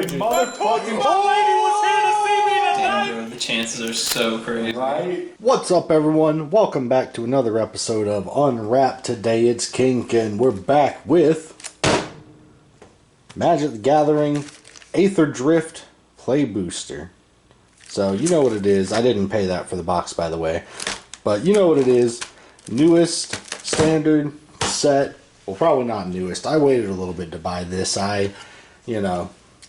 told you. Motherfucking my lady was here to see me tonight. Damn, bro, the chances are so crazy. Right? What's up, everyone? Welcome back to another episode of Unwrapped. Today it's Kink, and we're back with Magic the Gathering Playtherdrift Play Booster. So, you know what it is. I didn't pay that for the box, by the way. But you know what it is. Newest standard set. Well, probably not newest. I waited a little bit to buy this.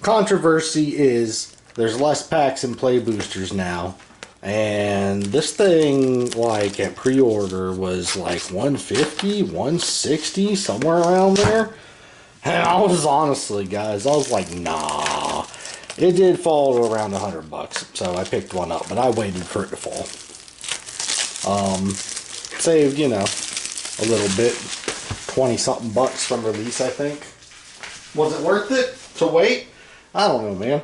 Controversy is there's less packs in play boosters now. And this thing, like, at pre-order was like 150, 160, somewhere around there. And I was honestly, guys, I was like, nah. It did fall to around $100, so I picked one up, but I waited for it to fall. Saved, a little bit. 20-something bucks from release, I think. Was it worth it to wait? I don't know, man.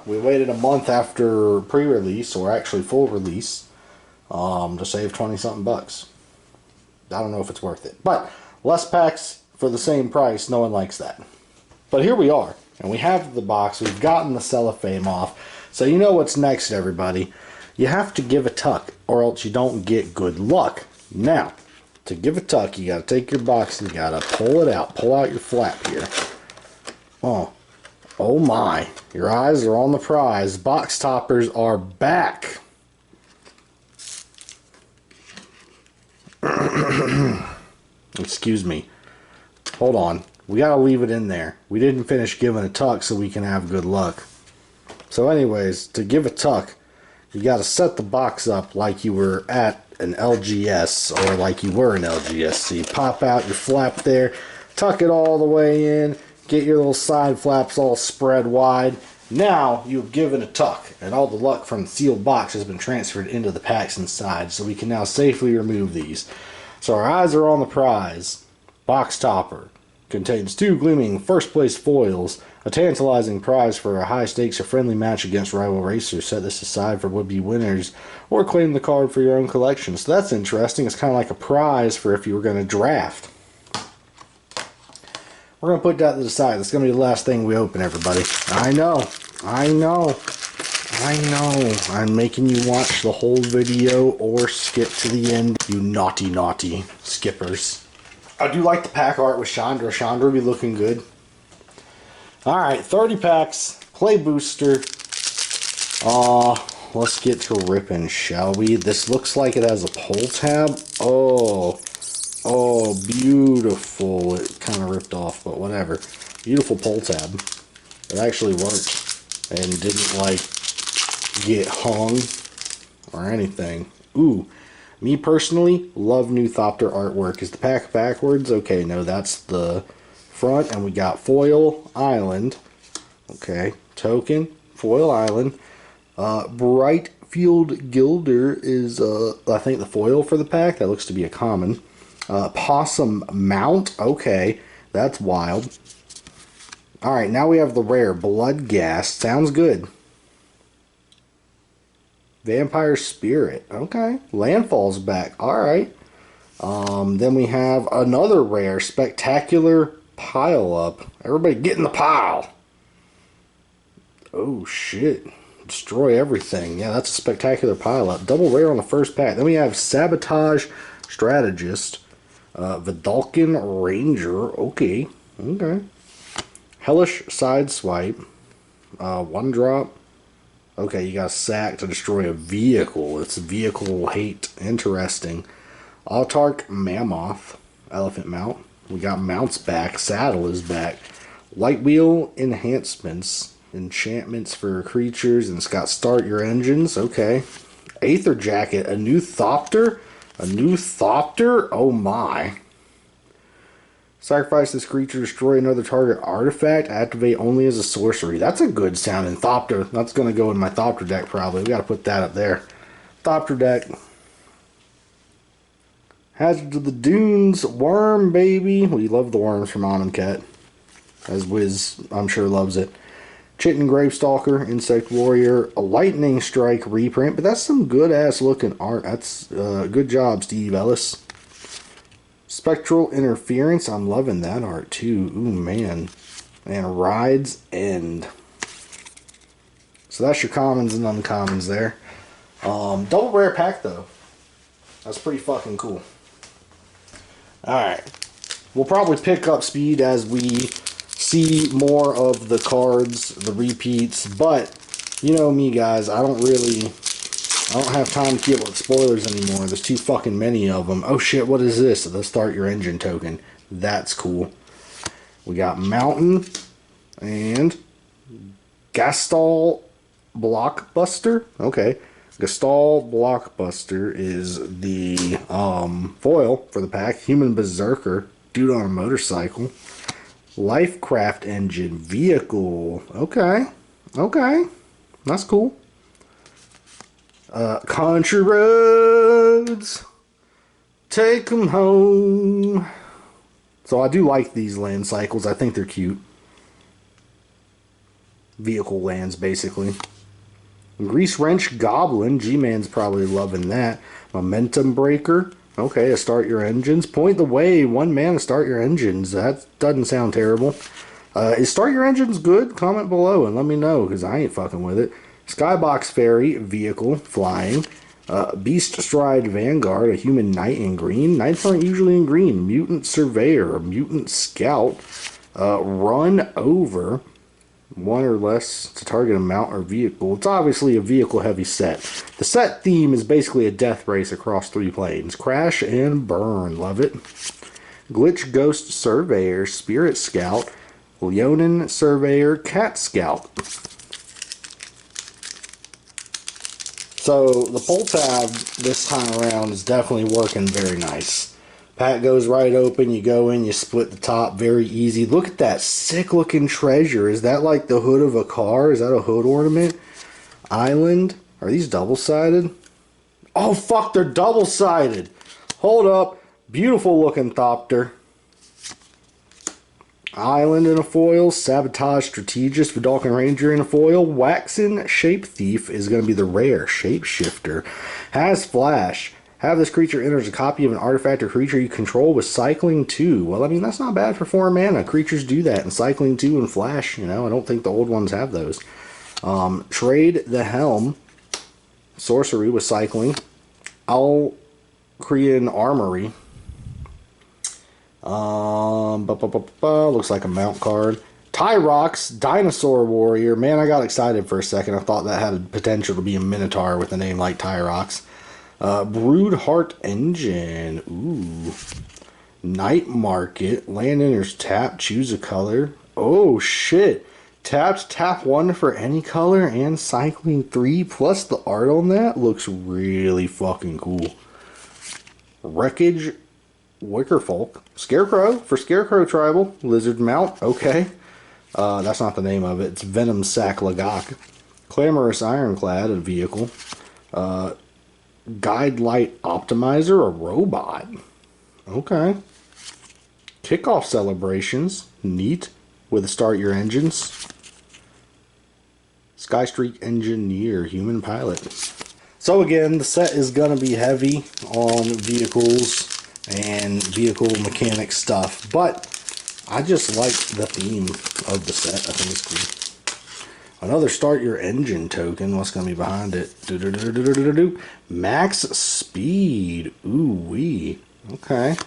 We waited a month after pre-release, or actually full release, to save 20-something bucks. I don't know if it's worth it. But less packs for the same price, no one likes that. But here we are, and we have the box. We've gotten the cellophane off. So you know what's next, everybody. You have to give a tuck, or else you don't get good luck. Now, to give a tuck, you got to take your box and you got to pull it out. Pull out your flap here. Oh my. Your eyes are on the prize. Box toppers are back. Excuse me. Hold on. We got to leave it in there. We didn't finish giving a tuck so we can have good luck. So anyways, to give a tuck, you got to set the box up like you were at an LGS, or like you were an LGS. So you pop out your flap there, tuck it all the way in, get your little side flaps all spread wide. Now you've given a tuck, and all the luck from the sealed box has been transferred into the packs inside, so we can now safely remove these. So our eyes are on the prize. Box topper contains 2 gleaming first place foils, a tantalizing prize for a high stakes or friendly match against rival racers. Set this aside for would-be winners, or claim the card for your own collection. So that's interesting. It's kind of like a prize for if you were going to draft. We're going to put that to the side. That's going to be the last thing we open, everybody. I know. I'm making you watch the whole video or skip to the end, you naughty skippers. I do like the pack art with Chandra. Chandra be looking good. Alright, 30 packs. Play booster. Let's get to ripping, shall we? This looks like it has a pull tab. Oh, beautiful. It kind of ripped off, but whatever. Beautiful pull tab. It actually worked and didn't, like, get hung or anything. Ooh. Me personally, love New Thopter artwork. Is the pack backwards? Okay, no, that's the front. And we got Foil Island. Okay, token, Foil Island. Bright Field Gilder is, I think, the foil for the pack. That looks to be a common. Possum Mount. Okay, that's wild. Alright, now we have the rare Bloodghast. Sounds good. Vampire Spirit. Okay. Landfall's back. Alright. Then we have another rare, Spectacular Pile Up. Everybody get in the pile. Oh, shit. Destroy everything. Yeah, that's a Spectacular Pile Up. Double rare on the first pack. Then we have Sabotage Strategist. Vidalcan Ranger. Okay. Hellish Sideswipe. 1 drop. Okay, you got a sack to destroy a vehicle. It's vehicle hate. Interesting. Autarch Mammoth. Elephant Mount. We got mounts back. Saddle is back. Light Wheel Enhancements. Enchantments for creatures. And it's got Start Your Engines. Okay. Aether Jacket. A new Thopter? A new Thopter? Oh my. Sacrifice this creature, destroy another target artifact, activate only as a sorcery. That's a good sounding Thopter. That's going to go in my Thopter deck probably. We got to put that up there. Thopter deck. Hazard to the Dunes, Worm, baby. We love the worms from Cat. As Wiz, I'm sure, loves it. Chitin Gravestalker, Insect Warrior, a Lightning Strike reprint, but that's some good ass looking art. That's good job, Steve Ellis. Spectral Interference. I'm loving that art too. Ooh, man. And Ride's End. So that's your commons and uncommons there. Double rare pack though. That's pretty fucking cool. Alright. We'll probably pick up speed as we see more of the cards, the repeats, but you know me guys, I don't have time to keep up with spoilers anymore. There's too fucking many of them. Oh shit, what is this? The Start Your Engine token. That's cool. We got Mountain and Gastal Blockbuster. Okay. Gastal Blockbuster is the foil for the pack. Human Berserker. Dude on a motorcycle. Lifecraft Engine Vehicle. Okay. Okay. That's cool. Country Roads. Take 'em home. So I do like these land cycles. I think they're cute. Vehicle lands, basically. Grease Wrench Goblin. G-Man's probably loving that. Momentum Breaker. Okay, to start your engines. Point the Way. 1 mana to start your engines. That doesn't sound terrible. Is Start Your Engines good? Comment below and let me know, because I ain't fucking with it. Skybox Fairy. Vehicle. Flying. Beast Stride Vanguard. A human knight in green. Knights aren't usually in green. Mutant Surveyor. Mutant Scout. Run Over. 1 or less to target a mount or vehicle. It's obviously a vehicle-heavy set. The set theme is basically a death race across 3 planes. Crash and burn. Love it. Glitch Ghost Surveyor, Spirit Scout, Leonin Surveyor, Cat Scout. So the pull tab this time around is definitely working very nice. Pack goes right open, you go in, you split the top, very easy. Look at that sick looking treasure. Is that like the hood of a car? Is that a hood ornament? Island. Are these double-sided? Oh fuck, they're double-sided. Hold up. Beautiful looking Thopter. Island in a foil. Sabotage Strategist. Vidalcan Ranger in a foil. Waxen Shape Thief is going to be the rare Shapeshifter. Has Flash. Have this creature enter as a copy of an artifact or creature you control with Cycling 2. Well, I mean, that's not bad for 4 mana. Creatures do that, and Cycling 2 and Flash, you know, I don't think the old ones have those. Trade the Helm. Sorcery with Cycling. Alcrian Armory. Looks like a mount card. Tyrox, Dinosaur Warrior. Man, I got excited for a second. I thought that had potential to be a Minotaur with a name like Tyrox. Brood Heart Engine. Ooh. Night Market. Land enters tap. Choose a color. Oh, shit. Tap 1 for any color and Cycling 3 plus the art on that looks really fucking cool. Wreckage Wickerfolk. Scarecrow for Scarecrow Tribal. Lizard Mount. Okay. That's not the name of it. It's Venom Sack Lagak. Clamorous Ironclad, a vehicle. Guide Light Optimizer, a robot. Okay. Kickoff Celebrations. Neat. With a Start Your Engines. Skystreak Engineer, human pilot. So again, the set is going to be heavy on vehicles and vehicle mechanic stuff, but I just like the theme of the set. I think it's cool. Another Start Your Engine token. What's going to be behind it? Max Speed. Ooh-wee. Okay.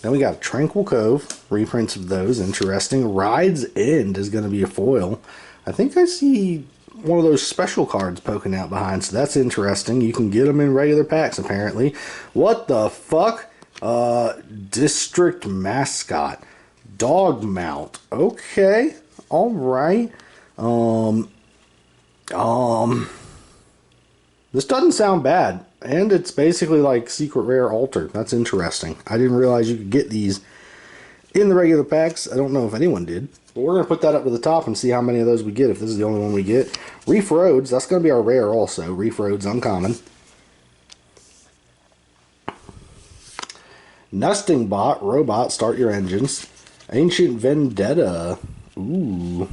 Then we got Tranquil Cove. Reprints of those. Interesting. Ride's End is going to be a foil. I think I see one of those special cards poking out behind, so that's interesting. You can get them in regular packs, apparently. What the fuck? District Mascot. Dog Mount. Okay. Alright. This doesn't sound bad. And it's basically like Secret Rare Altar. That's interesting. I didn't realize you could get these in the regular packs. I don't know if anyone did. But we're going to put that up to the top and see how many of those we get if this is the only one we get. Reef Roads. That's going to be our rare also. Reef Roads uncommon. Nesting Bot. Robot. Start Your Engines. Ancient Vendetta. Ooh.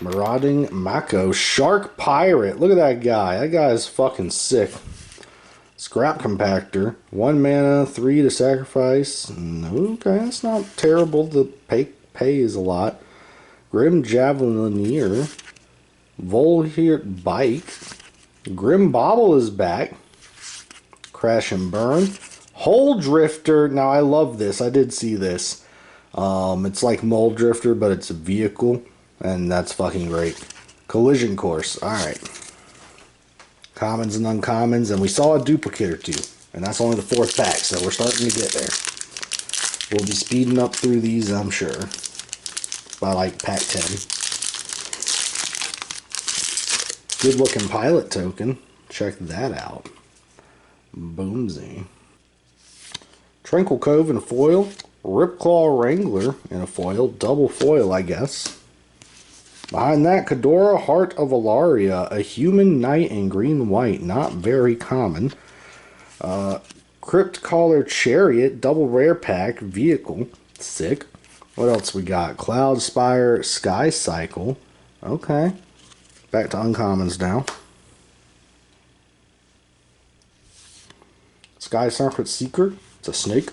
Marauding Mako. Shark Pirate. Look at that guy. That guy is fucking sick. Scrap Compactor. 1 mana, 3 to sacrifice. Okay, that's not terrible to pay pays a lot. Grim Javelineer. Volhirt Bike. Grim Bobble is back. Crash and Burn. Hole Drifter. Now I love this. I did see this. It's like Mole Drifter, but it's a vehicle. And that's fucking great. Collision Course. Alright. Commons and uncommons. And we saw a duplicate or two. And that's only the 4th pack, so we're starting to get there. We'll be speeding up through these, I'm sure. By like pack 10. Good looking pilot token. Check that out. Boomsy. Tranquil Cove in a foil. Ripclaw Wrangler in a foil. Double foil, I guess. Behind that, Kadora Heart of Alaria. A human knight in green-white. Not very common. Crypt Caller Chariot. Double rare pack. Vehicle. Sick. What else we got? Cloud Spire. Sky Cycle. Okay. Back to uncommons now. Sky Circuit Seeker. It's a snake.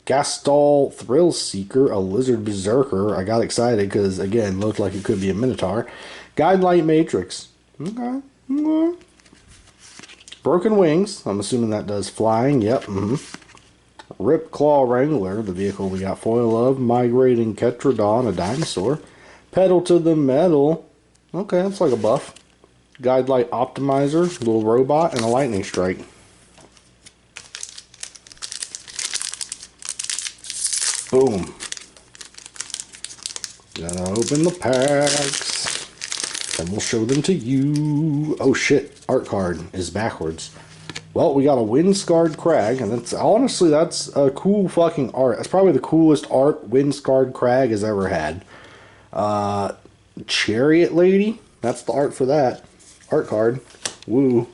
Gastal Thrill Seeker. A lizard berserker. I got excited because, again, looked like it could be a minotaur. Guidelight Matrix. Okay. Okay. Broken Wings. I'm assuming that does flying. Yep. Ripclaw Wrangler. The vehicle we got foil of. Migrating Ketrodon. A dinosaur. Pedal to the Metal. Okay, that's like a buff. Guidelight Optimizer. Little robot. And a lightning strike. Boom. Gotta open the packs. And we'll show them to you. Oh shit, art card is backwards. Well, we got a Windscarred Crag, and that's honestly, that's a cool fucking art. That's probably the coolest art Windscarred Crag has ever had. Chariot Lady, that's the art for that. Art card. Woo.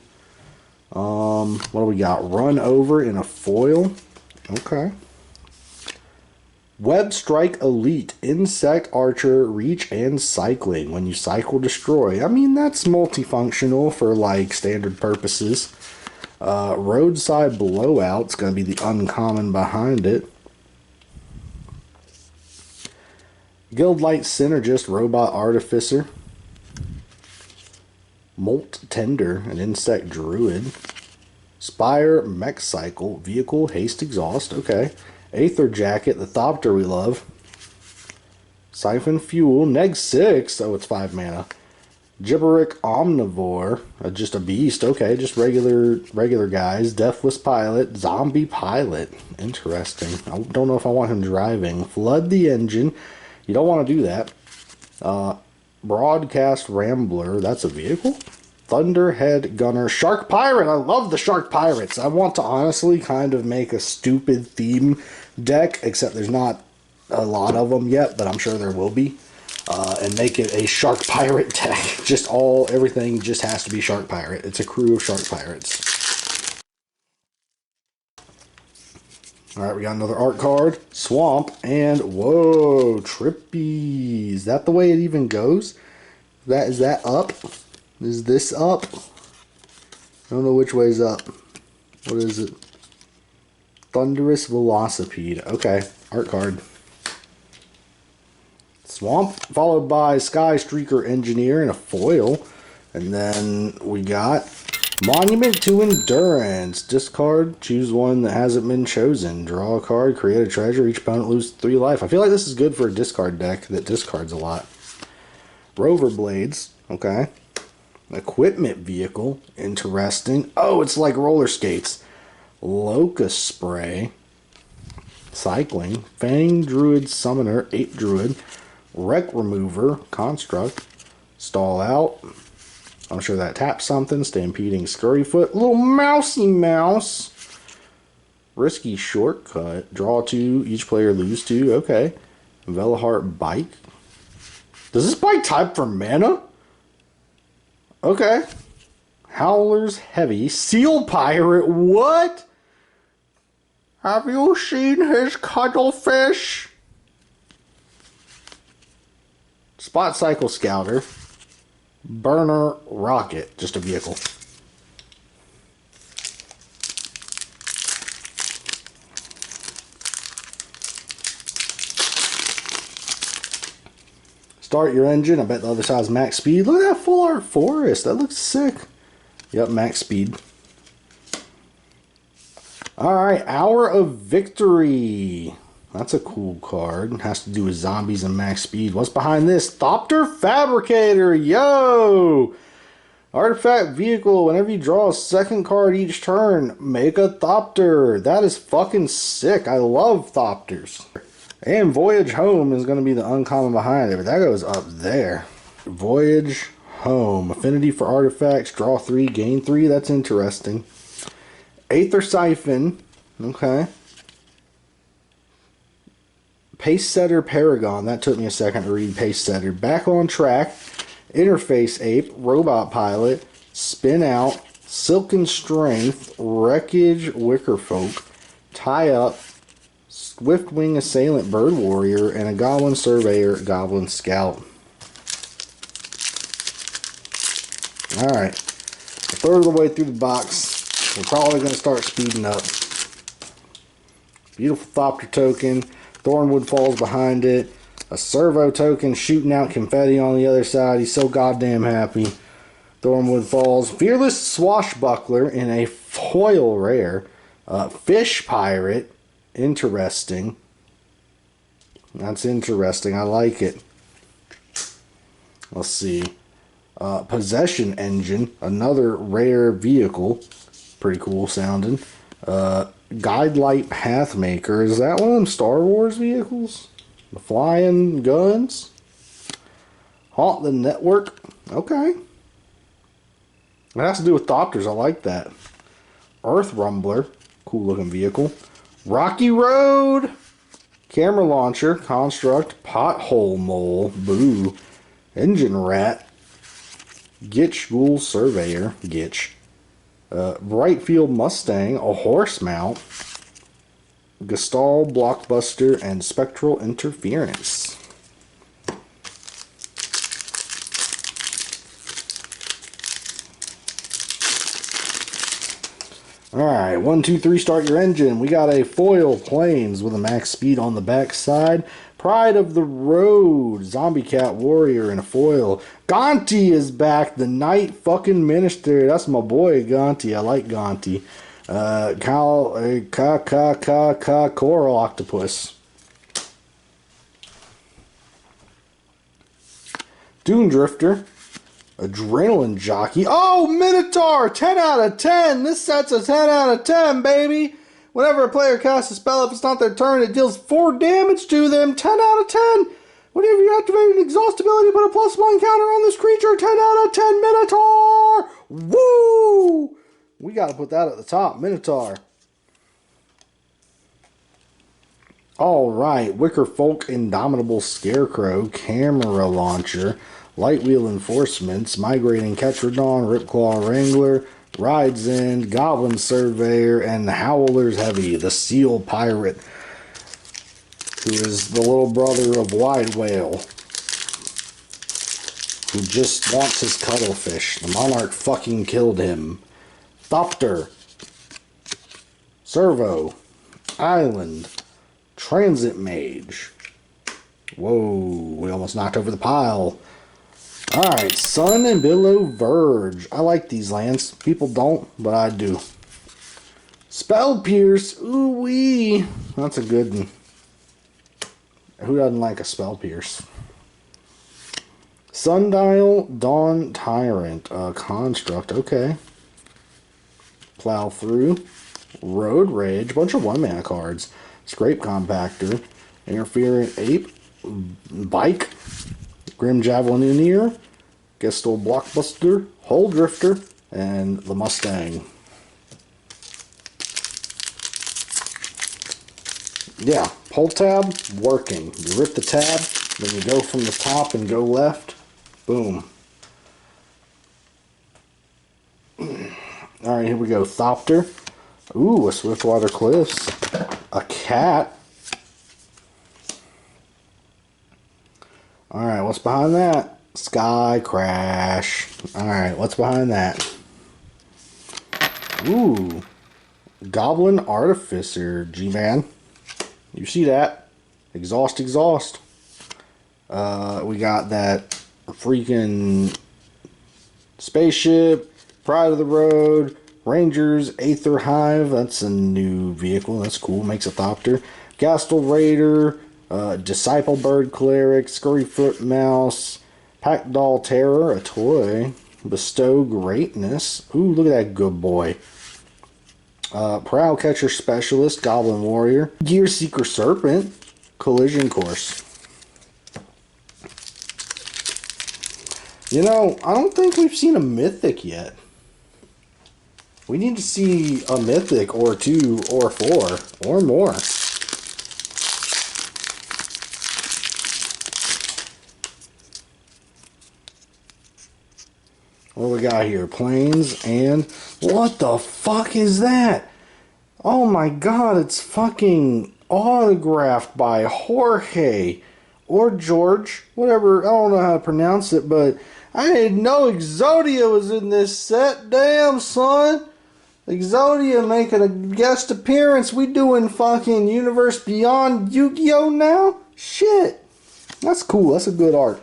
What do we got? Run Over in a foil. Okay. Web Strike Elite, Insect Archer, Reach, and Cycling. When you cycle, destroy. I mean, that's multifunctional for, like, standard purposes. Roadside Blowout's going to be the uncommon behind it. Guildlight Synergist, Robot Artificer. Molt Tender, an Insect Druid. Spire Mech Cycle, Vehicle, Haste Exhaust. Okay. Aether Jacket, the Thopter we love. Siphon Fuel, Neg 6. Oh, it's 5 mana. Gibberic Omnivore, just a beast. Okay, just regular guys. Deathless Pilot, Zombie Pilot. Interesting. I don't know if I want him driving. Flood the Engine. You don't want to do that. Broadcast Rambler, that's a vehicle. Thunderhead Gunner. Shark Pirate, I love the Shark Pirates. I want to honestly kind of make a stupid theme deck, except there's not a lot of them yet, but I'm sure there will be. And make it a Shark Pirate deck. Everything just has to be Shark Pirate. It's a crew of Shark Pirates. Alright, we got another art card. Swamp, and whoa, Trippy. Is that the way it even goes? Is that up? Is this up? I don't know which way's up. What is it? Thunderous Velocipede. Okay, art card. Swamp, followed by Sky Streaker Engineer in a foil. And then we got Monument to Endurance. Discard, choose one that hasn't been chosen. Draw a card, create a treasure. Each opponent loses 3 life. I feel like this is good for a discard deck that discards a lot. Rover Blades. Okay. Equipment Vehicle. Interesting. Oh, it's like roller skates. Locust Spray. Cycling. Fang Druid Summoner. 8 Druid. Wreck Remover. Construct. Stall Out. I'm sure that taps something. Stampeding Scurryfoot. Little Mousy Mouse. Risky Shortcut. Draw 2. Each player lose 2. Okay. Velahart Bike. Does this bike type for mana? Okay. Howler's Heavy. Seal Pirate. What? Have you seen his cuttlefish? Spot Cycle Scouter. Burner Rocket. Just a vehicle. Start your engine. I bet the other side's max speed. Look at that full art forest. That looks sick. Yep, max speed. Alright, Hour of Victory. That's a cool card. It has to do with zombies and max speed. What's behind this? Thopter Fabricator. Yo! Artifact vehicle. Whenever you draw a second card each turn, make a Thopter. That is fucking sick. I love Thopters. And Voyage Home is going to be the uncommon behind it, but that goes up there. Voyage Home. Affinity for artifacts. Draw 3, gain 3. That's interesting. Aether Siphon. Okay. Pace Setter Paragon. That took me a second to read. Pace Setter. Back on Track. Interface Ape. Robot Pilot. Spin Out. Silken Strength. Wreckage Wickerfolk. Tie Up. Swiftwing Assailant Bird Warrior. And a Goblin Surveyor Goblin Scout. Alright. A third of the way through the box. We're probably going to start speeding up. Beautiful Thopter token. Thornwood Falls behind it. A servo token shooting out confetti on the other side. He's so goddamn happy. Thornwood Falls. Fearless Swashbuckler in a foil rare. Fish Pirate. Interesting. That's interesting. I like it. Let's see. Possession Engine. Another rare vehicle. Pretty cool sounding. Guidelight Pathmaker. Is that one of them Star Wars vehicles? The flying guns? Haunt the Network. Okay. It has to do with Thopters. I like that. Earth Rumbler. Cool looking vehicle. Rocky Road. Camera Launcher. Construct. Pothole Mole. Boo. Engine Rat. Gitch Ghoul Surveyor. Gitch. Brightfield Mustang, a horse mount, Gestal Blockbuster, and Spectral Interference. Alright, 1, 2, 3, start your engine. We got a foil Plains with a max speed on the back side. Pride of the Road, Zombie Cat Warrior in a foil. Gonti is back, the Night fucking Minister. That's my boy, Gonti. I like Gonti. Coral Octopus. Dune Drifter. Adrenaline Jockey. Oh, Minotaur! 10 out of 10! This set's a 10 out of 10, baby! Whenever a player casts a spell, if it's not their turn, it deals 4 damage to them. 10 out of 10. Whenever you activate an exhaust ability, put a +1 counter on this creature. 10 out of 10, Minotaur. Woo! We got to put that at the top. Minotaur. All right. Wicker Folk, Indomitable Scarecrow, Camera Launcher, Lightwheel Enforcements, Migrating Ketrodon, Ripclaw Wrangler, Rides In, Goblin Surveyor, and Howler's Heavy, the Seal Pirate, who is the little brother of Wide Whale, who just wants his cuttlefish. The Monarch fucking killed him. Thopter, Servo, Island, Transit Mage. Whoa, we almost knocked over the pile. Alright, Sun and Billow Verge. I like these lands. People don't, but I do. Spell Pierce. Ooh-wee. That's a good one. Who doesn't like a Spell Pierce? Sundial, Dawn Tyrant. Construct. Okay. Plow Through. Road Rage. Bunch of 1-mana cards. Scrape Compactor. Interferent Ape. Bike. Grim Javelineer, Gestal Blockbuster, Hull Drifter, and the Mustang. Yeah, pull tab, working. You rip the tab, then you go from the top and go left. Boom. Alright, here we go. Thopter. Ooh, a Swiftwater Cliffs. A cat. Alright, what's behind that? Sky Crash. Alright, what's behind that? Ooh. Goblin Artificer, G-Man. You see that? Exhaust, exhaust. We got that freaking spaceship, Pride of the Road, Rangers, Aether Hive. That's a new vehicle. That's cool. Makes a Thopter. Gastel Raider, Disciple Bird Cleric, Scurryfoot Mouse, Pack Doll Terror, a toy. Bestow Greatness. Ooh, look at that good boy. Prowl Catcher Specialist, Goblin Warrior. Gear Seeker Serpent, Collision Course. You know, I don't think we've seen a Mythic yet. We need to see a Mythic or 2 or 4 or more. What do we got here? Planes and... What the fuck is that? Oh my god, it's fucking autographed by Jorge. Or George. Whatever, I don't know how to pronounce it, but... I didn't know Exodia was in this set. Damn, son. Exodia making a guest appearance. We doing fucking Universe Beyond Yu-Gi-Oh now? Shit. That's cool. That's a good art.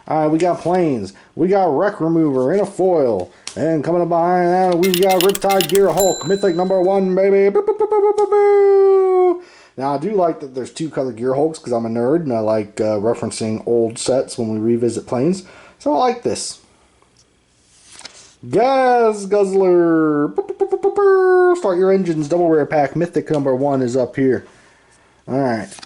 Alright, we got planes. We got Wreck Remover in a foil. And coming up behind that, we got Riptide Gear Hulk. Mythic number 1, baby. Boo, boo, boo, boo, boo, boo. Now, I do like that there's 2 color Gear Hulks because I'm a nerd and I like referencing old sets when we revisit planes. So I like this. Gas Guzzler. Start your engines. Double rare pack. Mythic number 1 is up here. Alright.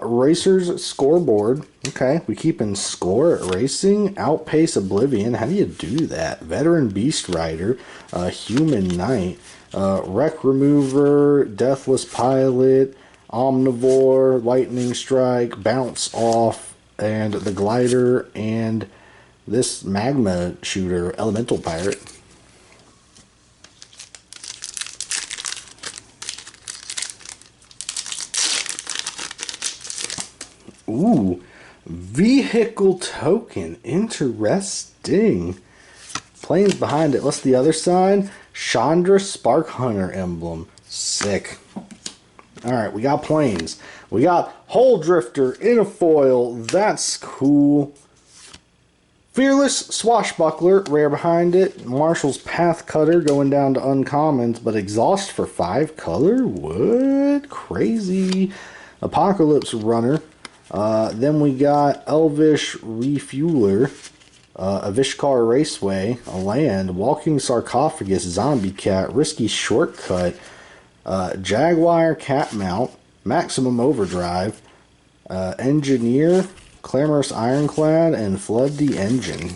Racers Scoreboard. Okay, we keep in score at racing. Outpace Oblivion. How do you do that? Veteran Beast Rider. Human Knight. Wreck Remover. Deathless Pilot. Omnivore, Lightning Strike, Bounce Off, and the Glider, and this Magma Shooter, Elemental Pirate. Ooh, Vehicle Token, interesting. Planes behind it. What's the other side? Chandra Spark Hunter emblem. Sick. Alright, we got planes. We got Hull Drifter in a foil. That's cool. Fearless Swashbuckler, rare behind it. Marshall's Path Cutter going down to uncommons, but exhaust for 5 color? What? Crazy. Apocalypse Runner. Then we got Elvish Refueler. Avishkar Raceway. A land. Walking Sarcophagus. Zombie Cat. Risky Shortcut. Jaguar Cat Mount, Maximum Overdrive, Engineer, Clamorous Ironclad, and Flood the Engine.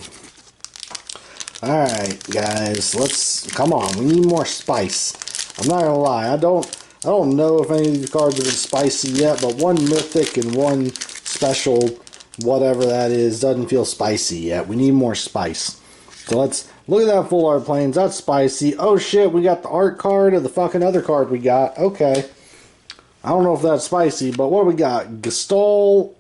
Alright, guys, let's come on. We need more spice. I'm not gonna lie, I don't know if any of these cards have been spicy yet, but one mythic and one special, whatever that is, doesn't feel spicy yet. We need more spice. So let's look at that full art planes. That's spicy. Oh shit, we got the art card of the fucking other card we got. Okay. I don't know if that's spicy, but what do we got? Gestalt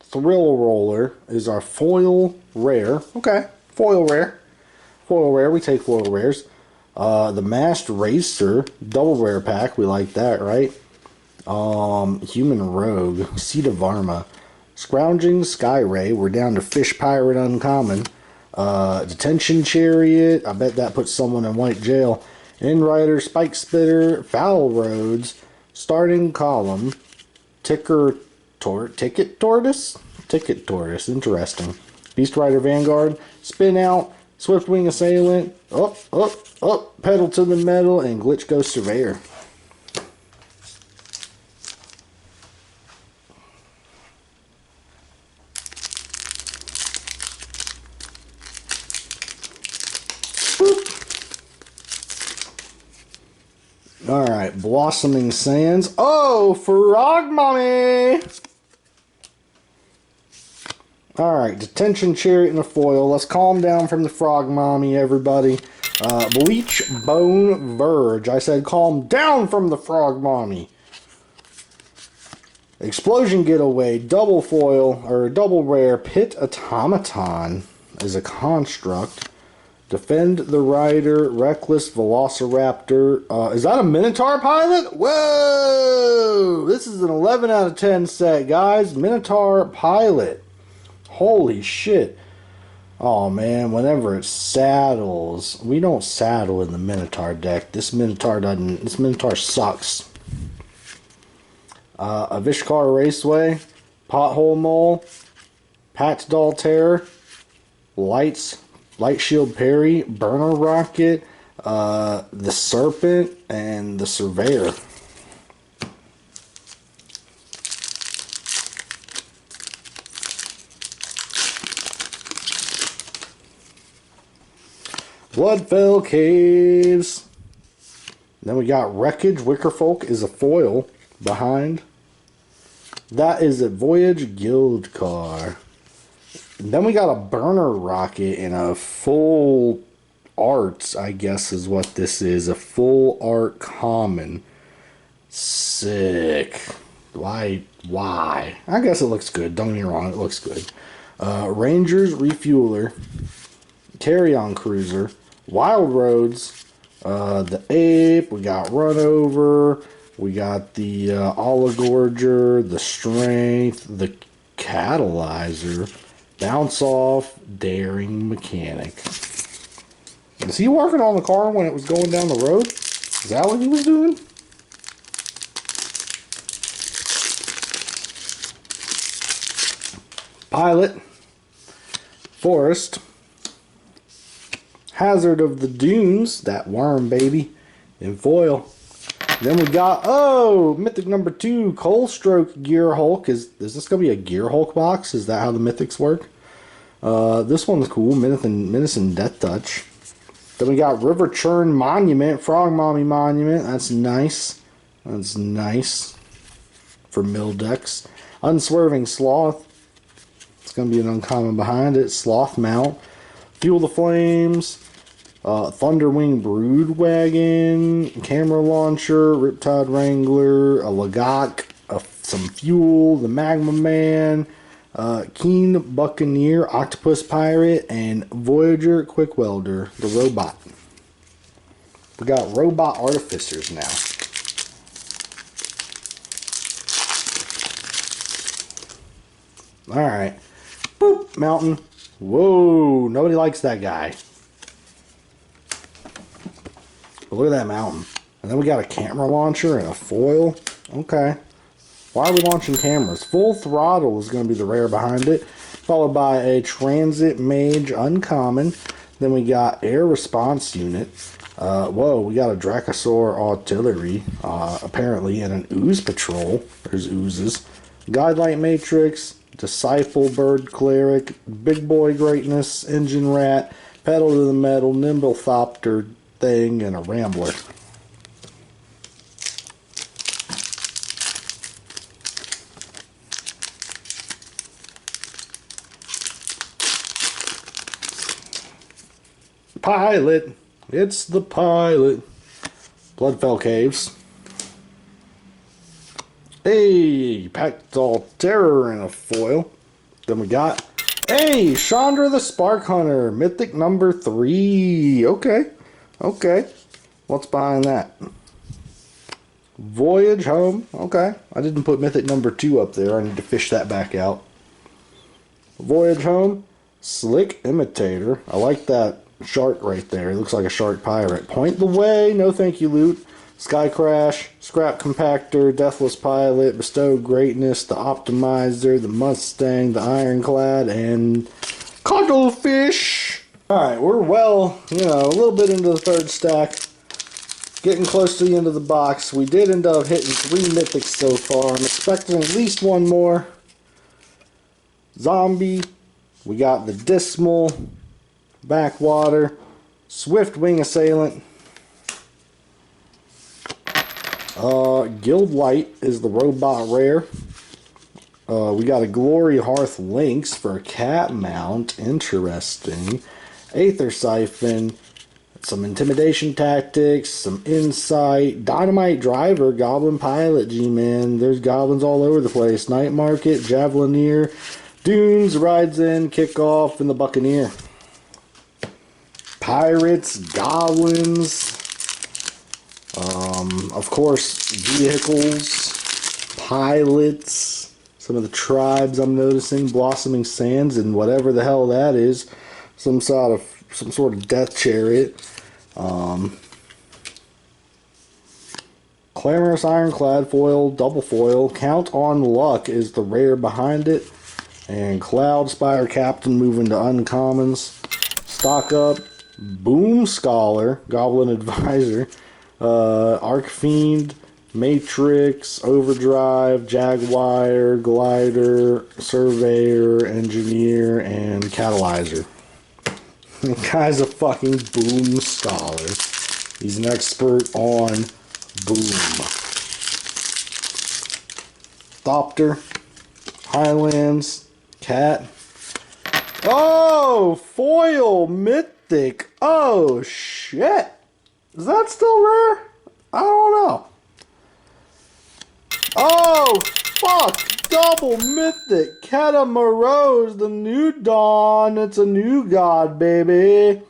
Thrill Roller is our foil rare. Okay. Foil rare. Foil rare. We take foil rares. The Masked Racer. Double rare pack. We like that, right? Human Rogue. Seed of Varma. Scrounging Sky Ray. We're down to Fish Pirate Uncommon. Detention Chariot. I bet that puts someone in white jail. Endrider, Spike Spitter, Foul Roads, Starting Column, Ticket Tortoise? Ticket Tortoise, interesting. Beast Rider Vanguard, Spin Out, Swiftwing Assailant, up, Pedal to the Metal, and Glitch Ghost Surveyor. Alright, Blossoming Sands. Oh, Frog Mommy! Alright, Detention Chariot and a foil. Let's calm down from the Frog Mommy, everybody. Bleach Bone Verge. I said calm down from the Frog Mommy. Explosion Getaway, double foil, or double rare, Pit Automaton is a construct. Defend the Rider, Reckless Velociraptor. Is that a Minotaur pilot? Whoa! This is an 11 out of 10 set, guys. Minotaur pilot. Holy shit. Oh man, whenever it saddles, we don't saddle in the Minotaur deck. This Minotaur sucks. A Vishkar Raceway, Pothole Mole, Pat's Doll Terror, Light Shield Parry, Burner Rocket, the Serpent, and the Surveyor. Bloodfell Caves. Then we got Wreckage. Wickerfolk is a foil behind. That is a Voyage Guild car. And then we got a Burner Rocket in a full art, I guess is what this is. A full art common. Sick. Why? I guess it looks good. Don't get me wrong, it looks good. Rangers Refueler. Carry-On Cruiser. Wild Roads. The Ape. We got Runover. We got the Oligorger. The Strength. The Catalyzer. Bounce Off, Daring Mechanic. Was he working on the car when it was going down the road? Is that what he was doing? Pilot. Forest. Hazard of the Dunes, that worm baby, in foil. Then we got, Mythic number 2, Coalstroke Gear Hulk. Is this going to be a Gear Hulk box? Is that how the Mythics work? This one's cool, Menace and Death Touch. Then we got River Churn Monument, Frog Mommy Monument. That's nice. That's nice for mill decks. Unswerving Sloth. It's going to be an uncommon behind it. Sloth Mount. Fuel the Flames. Thunderwing Brood Wagon, Camera Launcher, Riptide Wrangler, a Lagok, some Fuel, the Magma Man, Keen Buccaneer, Octopus Pirate, and Voyager Quick Welder, the robot. We got Robot Artificers now. Alright. Boop, Mountain. Whoa, nobody likes that guy. But look at that mountain. And then we got a camera launcher and a foil. Okay. Why are we launching cameras? Full Throttle is going to be the rare behind it. Followed by a Transit Mage uncommon. Then we got Air Response Unit. Whoa, we got a Dracosaur Artillery. Apparently, and an Ooze Patrol. There's oozes. Guidelight Matrix. Disciple Bird Cleric. Big Boy Greatness. Engine Rat. Pedal to the Metal. Nimblethopter thing, and a Rambler. Pilot. It's the pilot. Bloodfell Caves. Hey, Packed All Terror in a foil. Then we got, hey, Chandra the Spark Hunter, Mythic number 3. Okay. What's behind that? Voyage Home. Okay. I didn't put Mythic number 2 up there. I need to fish that back out. Voyage Home. Slick Imitator. I like that shark right there. It looks like a shark pirate. Point the Way. No thank you, loot. Sky Crash. Scrap Compactor. Deathless Pilot. Bestow Greatness. The Optimizer. The Mustang. The Ironclad. And Cuttlefish. Alright, we're well, a little bit into the third stack. Getting close to the end of the box. We did end up hitting 3 mythics so far. I'm expecting at least one more. Zombie. We got the Dismal. Backwater. Swift Wing Assailant. Guild Light is the robot rare. We got a Glory Hearth Lynx for a cat mount. Interesting. Aether Siphon, some Intimidation Tactics, some Insight, Dynamite Driver, Goblin Pilot, G-Man. There's goblins all over the place. Night Market, Javelineer, Dunes, Rides In, Kickoff, and the Buccaneer. pirates, goblins, of course, vehicles, pilots, some of the tribes I'm noticing, blossoming sands, and whatever the hell that is, some sort of death chariot. Clamorous ironclad foil, double foil. Count on Luck is the rare behind it. And Cloud Spire Captain moving to uncommons. Stock up. Boom Scholar, Goblin Advisor. Arcfiend, Matrix, Overdrive, Jaguar, Glider, Surveyor, Engineer, and Catalyzer. The guy's a fucking Boom Scholar. He's an expert on boom. Thopter, Highlands, Cat. Oh, foil mythic. Oh shit. Is that still rare? I don't know. Oh fuck. Double mythic. Catamaros, the new dawn. It's a new god, baby.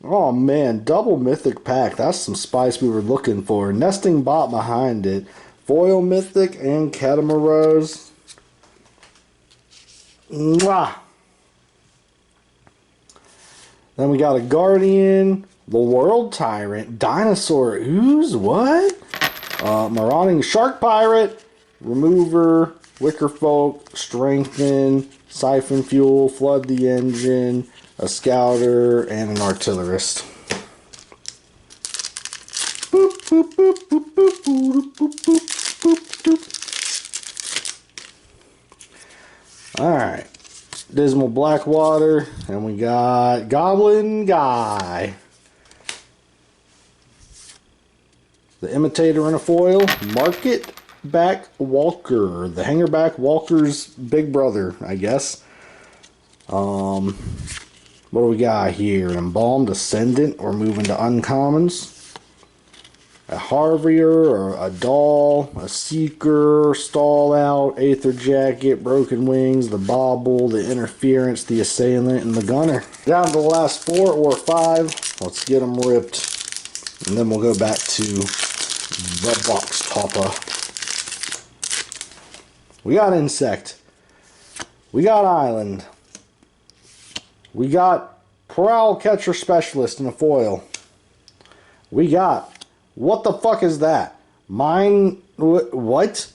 Oh man, double mythic pack. That's some spice we were looking for. Nesting bot behind it. Foil mythic and Catamaros. Mwah. Then we got a Guardian, the World Tyrant, Dinosaur Ooze, what? Marauding Shark Pirate, Remover, Wicker Folk, Strengthen, Siphon Fuel, Flood the Engine, a Scouter, and an Artillerist. Boop, boop, boop, boop, boop, boop, boop, boop, boop, boop. Alright. Dismal Blackwater, and we got Goblin Guy. The Imitator in a foil, Market Back Walker, the Hangerback Walker's big brother, I guess. What do we got here? An Embalmed Ascendant, or moving to uncommons. A Harvier, or a Doll, a Seeker, Stall Out, Aether Jacket, Broken Wings, the Bobble, the Interference, the Assailant, and the Gunner. Down to the last 4 or 5. Let's get them ripped. And then we'll go back to the box topper. We got Insect. We got Island. We got Prowl Catcher Specialist in a foil. We got... What the fuck is that? What?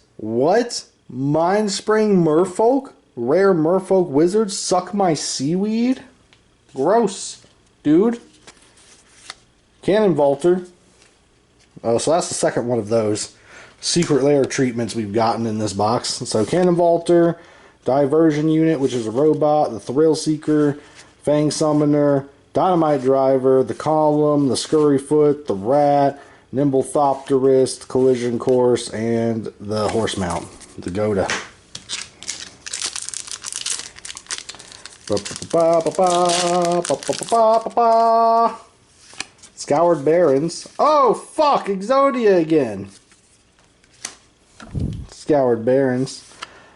Mind Spring Merfolk? Rare Merfolk Wizard? Suck my seaweed? Gross, dude. Cannon Vaulter. Oh, so that's the second one of those secret lair treatments we've gotten in this box. So Cannon Vaulter, Diversion Unit, which is a robot, the Thrill Seeker, Fang Summoner, Dynamite Driver, the Column, the Scurryfoot, the Rat, Nimble Thopterist, Collision Course, and the Horse Mount, the Goda. Scoured Barons. Oh, fuck! Exodia again! Scoured Barons.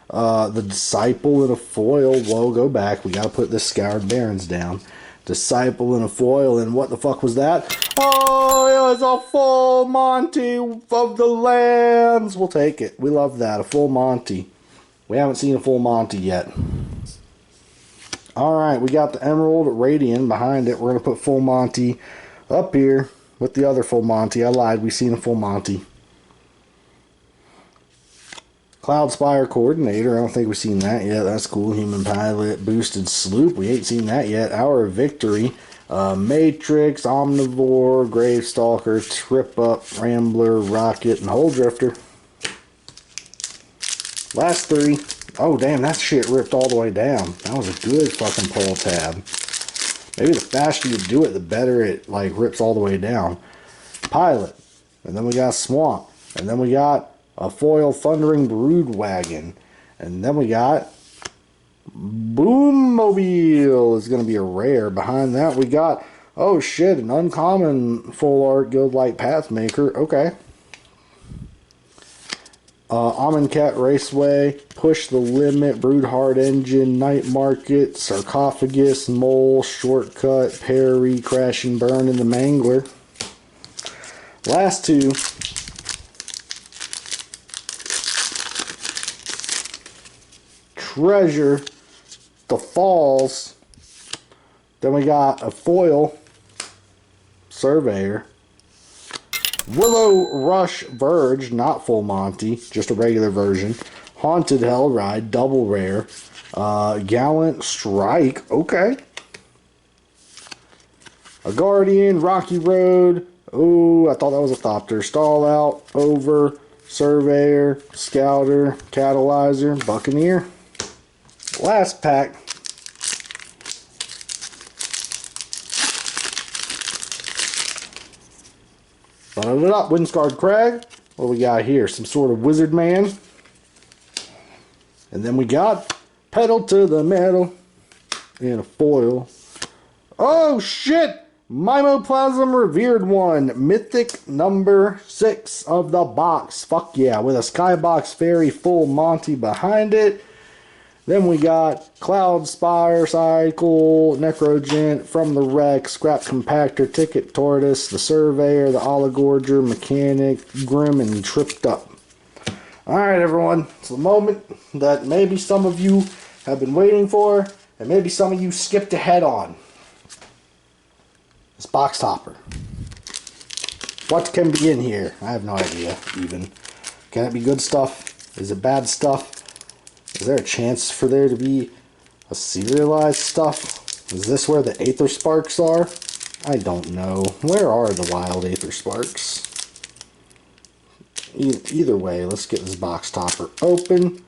The Disciple in a foil. Whoa, go back. We gotta put this Scoured Barons down. Disciple in a foil, and what the fuck was that? Oh, it was a full Monty of the lands. We'll take it. We love that. A full Monty. We haven't seen a full Monty yet. Alright, we got the Emerald Radiant behind it. We're going to put full Monty up here with the other full Monty. I lied. We've seen a full Monty. Cloud Spire Coordinator. I don't think we've seen that yet. That's cool. Human Pilot. Boosted Sloop. We ain't seen that yet. Hour of Victory. Matrix. Omnivore. Gravestalker. Trip Up. Rambler. Rocket. And Hole Drifter. Last 3. Oh, damn. That shit ripped all the way down. That was a good fucking pull tab. Maybe the faster you do it, the better it, like, rips all the way down. Pilot. And then we got Swamp. And then we got a foil Thundering Brood Wagon. And then we got Boom Mobile is going to be a rare. Behind that we got, oh shit, an uncommon full art Guild Light Pathmaker. Okay. Almond Cat Raceway, Push the Limit, Brood Hard Engine, Night Market, Sarcophagus, Mole, Shortcut, Parry, Crash and Burn, and the Mangler. Last two. Treasure, the Falls. Then we got a foil, Surveyor. Willow Rush Verge, not full Monty, just a regular version. Haunted Hell Ride, double rare. Gallant Strike, okay. A Guardian, Rocky Road. Oh, I thought that was a Thopter. Stall Out, Over, Surveyor, Scouter, Catalyzer, Buccaneer. Last pack. Button it up, Windscarred Crag. What do we got here? Some sort of Wizard Man. And then we got Pedal to the Metal in a foil. Oh shit! Mimoplasm Revered One. Mythic number 6 of the box. Fuck yeah, with a Skybox Fairy full Monty behind it. Then we got Cloud Spire, Cycle, Necrogent, From the Wreck, Scrap Compactor, Ticket Tortoise, the Surveyor, the Oligorger, Mechanic, Grim, and Tripped Up. Alright everyone, it's the moment that maybe some of you have been waiting for, and maybe some of you skipped ahead on. This box topper. What can be in here? I have no idea, even. Can it be good stuff? Is it bad stuff? Is there a chance for there to be a serialized stuff? Is this where the Aether Sparks are? I don't know. Where are the wild Aether Sparks? Either way, let's get this box topper open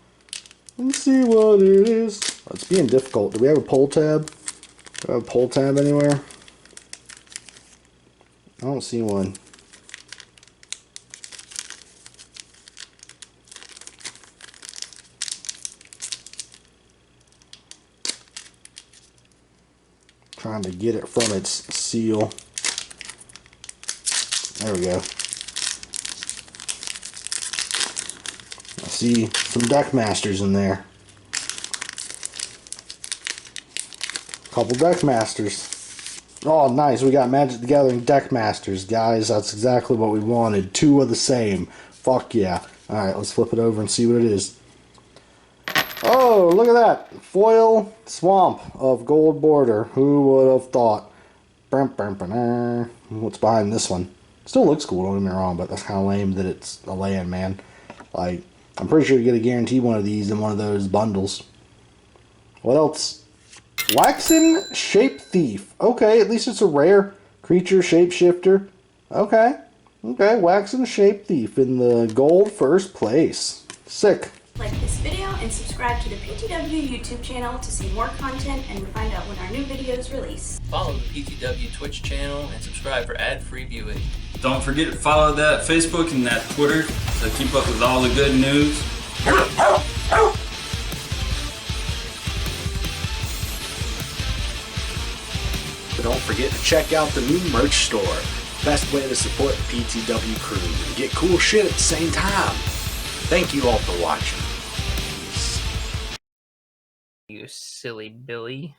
and see what it is. Oh, it's being difficult. Do we have a pull tab? Do we have a pull tab anywhere? I don't see one. Trying to get it from its seal. There we go. I see some Deck Masters in there. Couple Deck Masters. Oh, nice. We got Magic the Gathering Deck Masters, guys. That's exactly what we wanted. 2 of the same. Fuck yeah. Alright, let's flip it over and see what it is. Oh, look at that. Foil Swamp of Gold Border. Who would have thought? What's behind this one? Still looks cool, don't get me wrong, but that's kind of lame that it's a land, man. Like, I'm pretty sure you get a guarantee one of these in one of those bundles. What else? Waxen Shape Thief. Okay, at least it's a rare creature shapeshifter. Okay. Okay, Waxen Shape Thief in the gold first place. Sick. Like this video and subscribe to the PTW YouTube channel to see more content and find out when our new videos release. Follow the PTW Twitch channel and subscribe for ad-free viewing. Don't forget to follow that Facebook and that Twitter to keep up with all the good news. But don't forget to check out the new merch store. Best way to support the PTW crew and get cool shit at the same time. Thank you all for watching. You silly Billy.